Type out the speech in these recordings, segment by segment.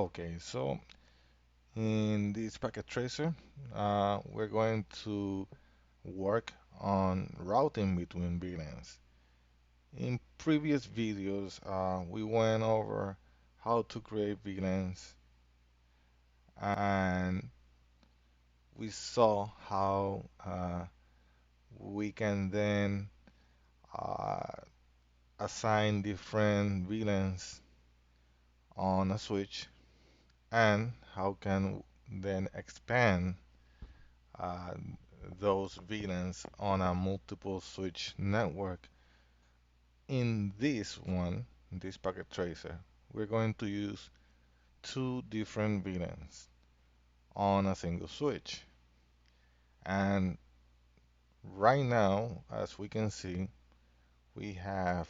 Okay, so in this packet tracer, we're going to work on routing between VLANs. In previous videos, we went over how to create VLANs and we saw how we can then uh, assign different VLANs on a switch and how can then expand uh, those VLANs on a multiple switch network. In this packet tracer, we're going to use two different VLANs on a single switch. And right now, as we can see, we have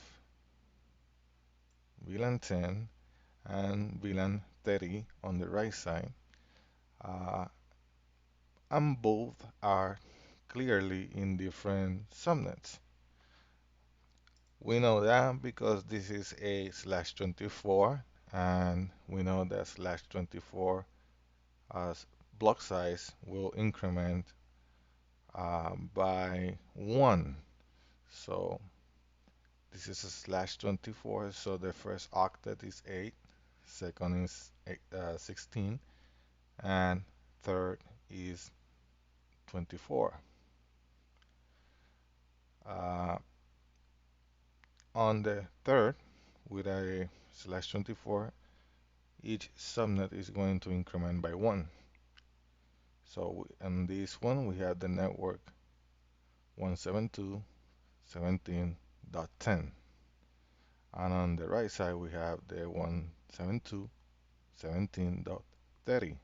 VLAN 10 and VLAN 30 on the right side. Uh, and both are clearly in different subnets. We know that because this is a slash 24 and we know that slash 24 as block size will increment by 1. So this is a slash 24, so the first octet is 8, second is 16, and third is 24. Uh, on the third, with a slash 24, each subnet is going to increment by 1. So in this one, we have the network 172.17.10. And on the right side, we have the 172.17.30,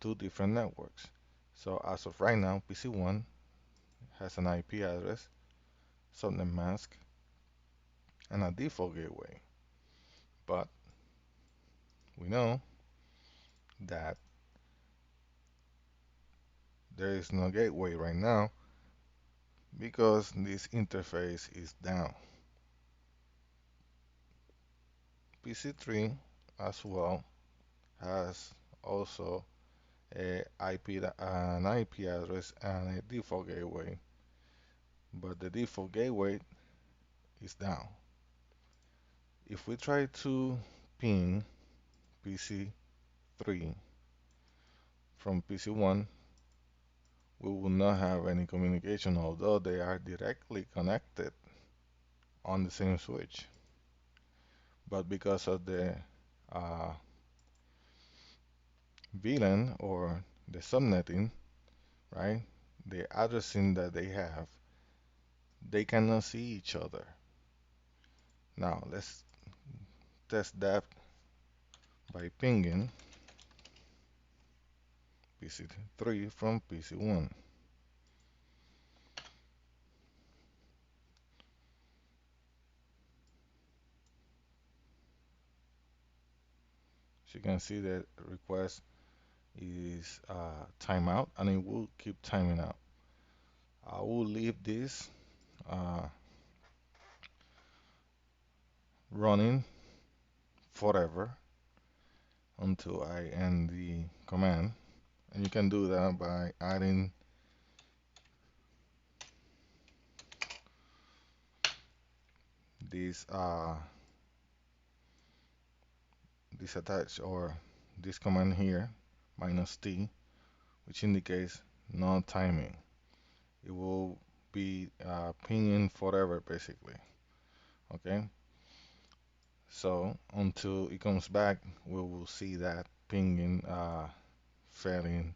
two different networks. So as of right now, PC1 has an IP address, subnet mask, and a default gateway. But we know that there is no gateway right now because this interface is down. PC3 as well has also an IP address and a default gateway, but the default gateway is down. If we try to ping PC3 from PC1, we will not have any communication, although they are directly connected on the same switch. But because of the uh, VLAN or the subnetting, right, the addressing that they have, they cannot see each other. Now let's test that by pinging PC3 from PC1. So you can see that request is timeout and it will keep timing out. I will leave this uh, running forever until I end the command. And you can do that by adding this this attach or this command here, -t, which indicates no timing. It will be pinging forever basically. Okay, so until it comes back, we will see that pinging failing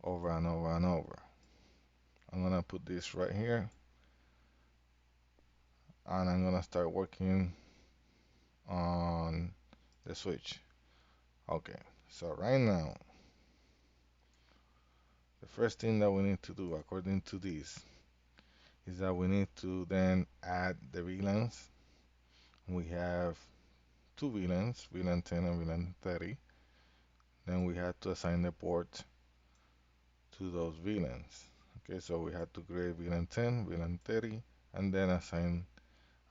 over and over and over. I'm gonna put this right here and I'm gonna start working on the switch. Okay, so right now, the first thing that we need to do according to this is that we need to then add the VLANs. We have two VLANs, VLAN 10 and VLAN 30. Then we had to assign the port to those VLANs. Okay, so we had to create VLAN 10, VLAN 30, and then assign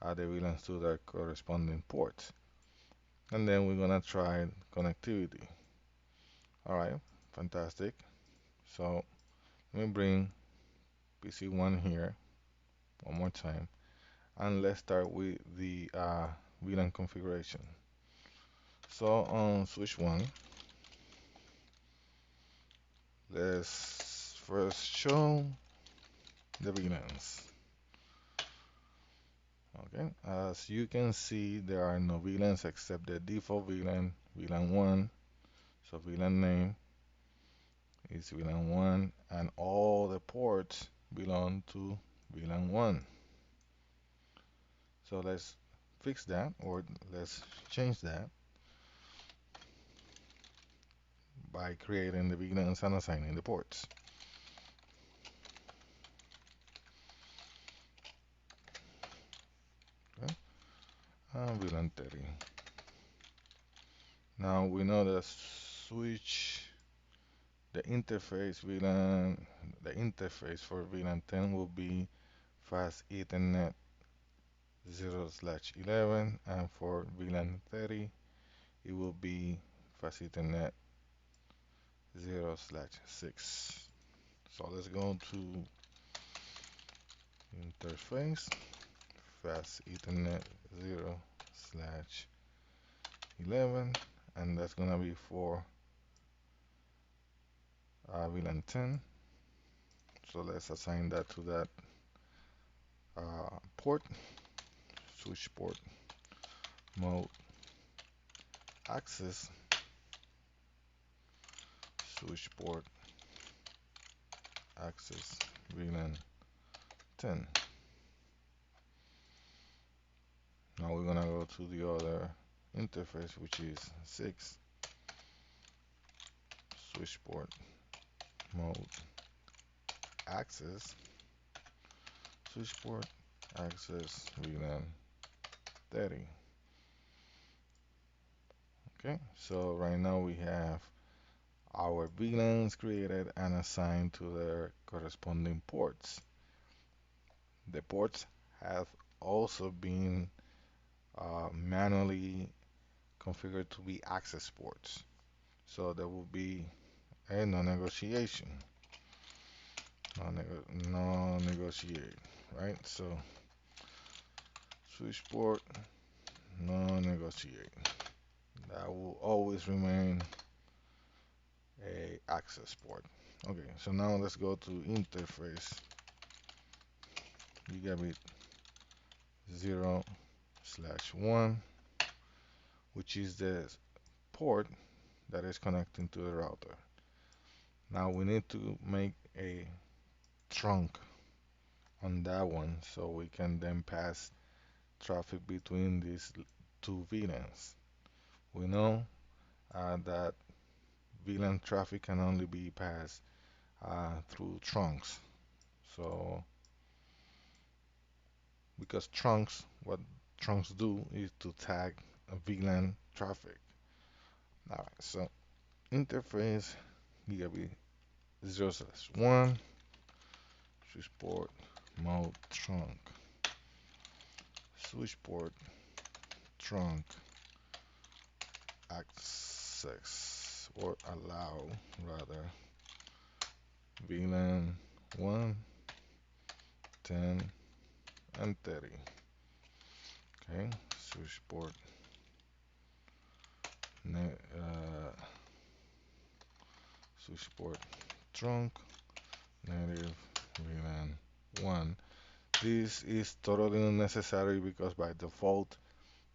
the VLANs to their corresponding ports. And then we're gonna try connectivity. All right, fantastic. So let me bring PC1 here one more time, and let's start with the VLAN configuration. So on switch one, let's first show the VLANs. Okay, as you can see, there are no VLANs except the default VLAN, VLAN 1. So VLAN name is VLAN 1, and all the ports belong to VLAN 1. So let's fix that, or let's change that by creating the VLANs and assigning the ports. Okay, and VLAN 30. Now we know that switch the interface VLAN, the interface for VLAN 10 will be fast Ethernet 0/11, and for VLAN 30 it will be fast Ethernet 0/6. So let's go to interface fast Ethernet 0/11, and that's gonna be for VLAN 10. So let's assign that to that port, switch port mode access, switch port access VLAN 10. Now we're gonna go to the other interface, which is 6, switch port mode access, switch port access VLAN 30. Okay, so right now we have our VLANs created and assigned to their corresponding ports. The ports have also been manually configured to be access ports. So there will be a no negotiation. No negotiate, right? So switch port, no negotiate. That will always remain a access port. Okay, so now let's go to interface gigabit 0/1, which is the port that is connecting to the router. Now we need to make a trunk on that one so we can then pass traffic between these two VLANs. We know that VLAN traffic can only be passed through trunks. So, because trunks, what trunks do is to tag a VLAN traffic. Alright, so interface gigabit 0/1, switch port mode trunk, switch port trunk access, or allow rather, VLAN 1, 10, and 30. Okay, switch port switch port trunk native VLAN 1. This is totally unnecessary because by default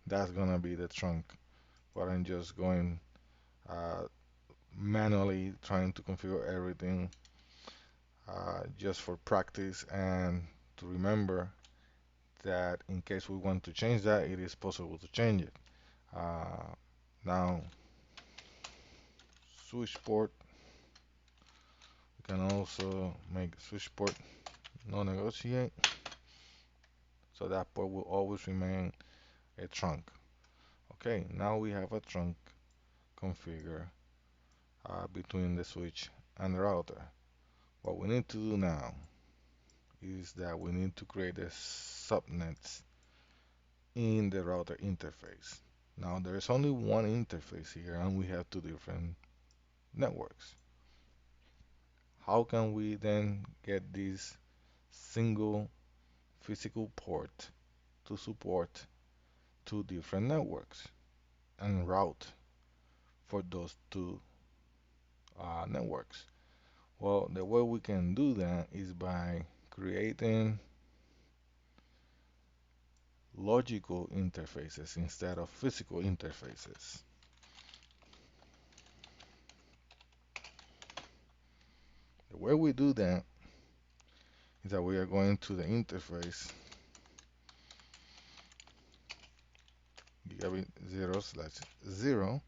that's gonna be the trunk, but I'm just going uh, manually trying to configure everything just for practice and to remember that in case we want to change that, it is possible to change it. Uh, Now, switch port, we can also make switch port no negotiate, so that port will always remain a trunk. Okay, now we have a trunk configure between the switch and the router. What we need to do now is that we need to create a subnets in the router interface. Now there's only one interface here and we have two different networks. How can we then get this single physical port to support two different networks and route for those two networks? Well, the way we can do that is by creating logical interfaces instead of physical interfaces. The way we do that is that we are going to the interface gigabit 0/0,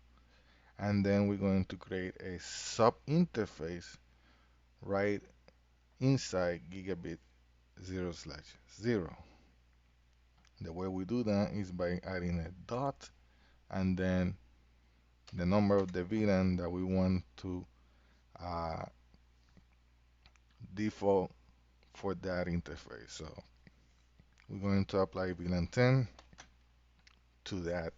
and then we're going to create a sub interface right inside gigabit 0/0. The way we do that is by adding a dot and then the number of the VLAN that we want to uh, default for that interface. So we're going to apply VLAN 10 to that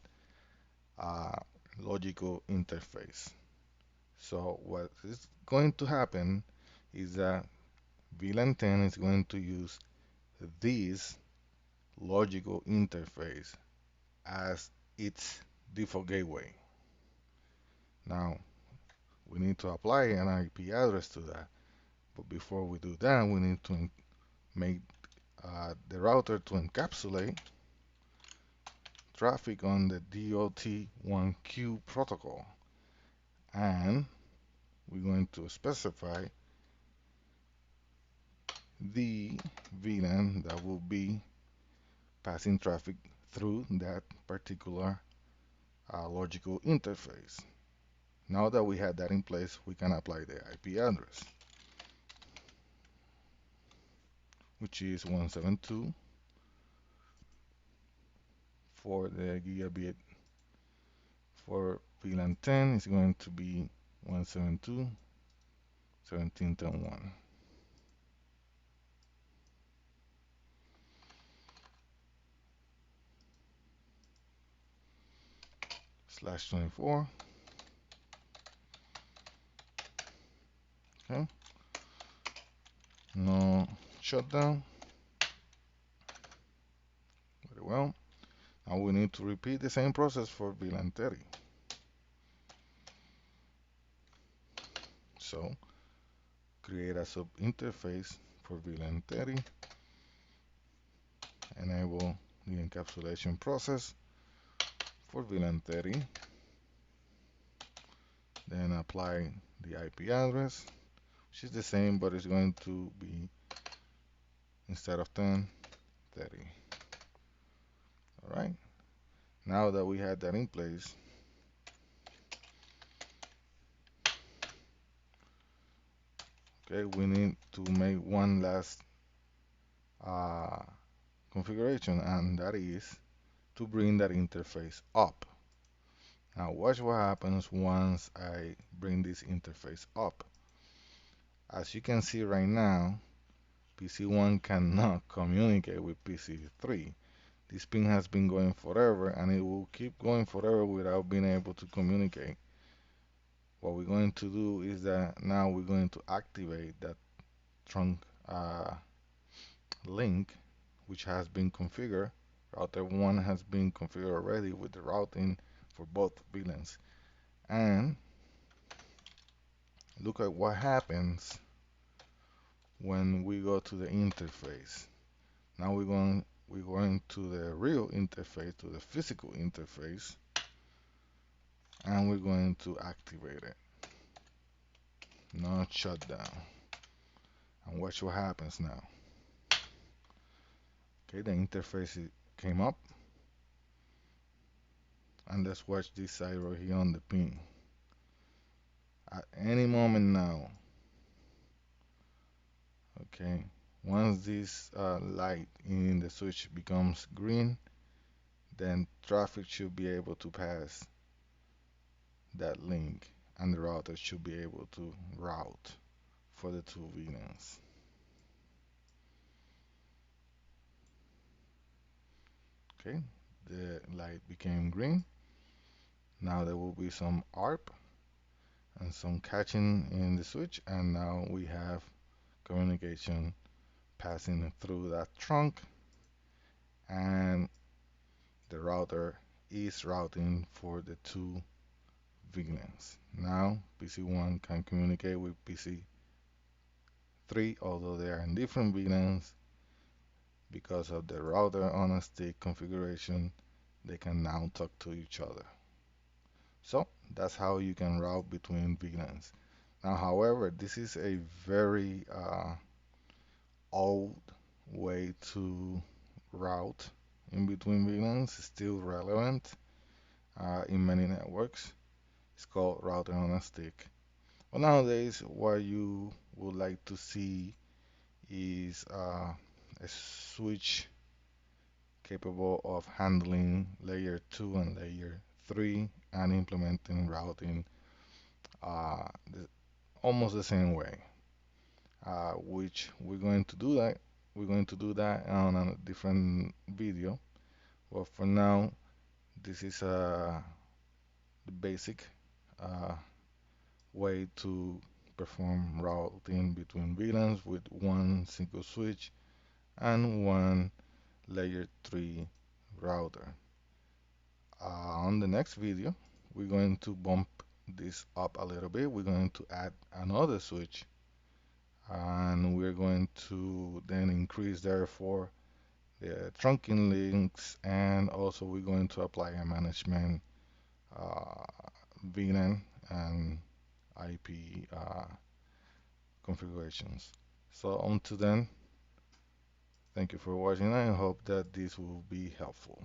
uh, logical interface. So what is going to happen is that VLAN 10 is going to use this logical interface as its default gateway. Now we need to apply an IP address to that. But before we do that, we need to make the router to encapsulate traffic on the DOT1Q protocol. And we're going to specify the VLAN that will be passing traffic through that particular logical interface. Now that we have that in place, we can apply the IP address, which is 172 for the gigabit. For VLAN 10 is going to be 172.17.10.1 slash 24. Okay, no shutdown. Very well. Now we need to repeat the same process for VLAN 30. So create a sub interface for VLAN 30, enable the encapsulation process for VLAN 30, then apply the IP address, which is the same, but it's going to be, instead of 10, 30. All right. Now that we had that in place, okay, we need to make one last uh, configuration, and that is to bring that interface up. Now watch what happens once I bring this interface up. As you can see right now, PC1 cannot communicate with PC3. This ping has been going forever and it will keep going forever without being able to communicate. What we're going to do is that now we're going to activate that trunk link, which has been configured. Router 1 has been configured already with the routing for both VLANs. And look at what happens when we go to the interface. Now we're going to the real interface, to the physical interface, and we're going to activate it. Not shut down. And watch what happens now. Okay, the interface came up. And let's watch this side right here on the pin. At any moment now, okay, once this light in the switch becomes green, then traffic should be able to pass that link and the router should be able to route for the two VLANs. Okay, the light became green. Now there will be some ARP and some catching in the switch, and now we have communication passing through that trunk, and the router is routing for the two VLANs. Now PC1 can communicate with PC3, although they are in different VLANs because of the router on a stick configuration. They can now talk to each other. So that's how you can route between VLANs. Now, however, this is a very old way to route in between VLANs, still relevant in many networks. It's called router on a stick. But nowadays, what you would like to see is a switch capable of handling layer 2 and layer 3 and implementing routing uh, the, almost the same way. Which we're going to do that on a different video. But for now, this is the basic uh, way to perform routing between VLANs with one single switch and one layer 3 router. On the next video, we're going to bump this up a little bit. We're going to add another switch, and we're going to then increase therefore the trunking links, and also we're going to apply a management uh, VLAN and IP configurations. So until then, thank you for watching. I hope that this will be helpful.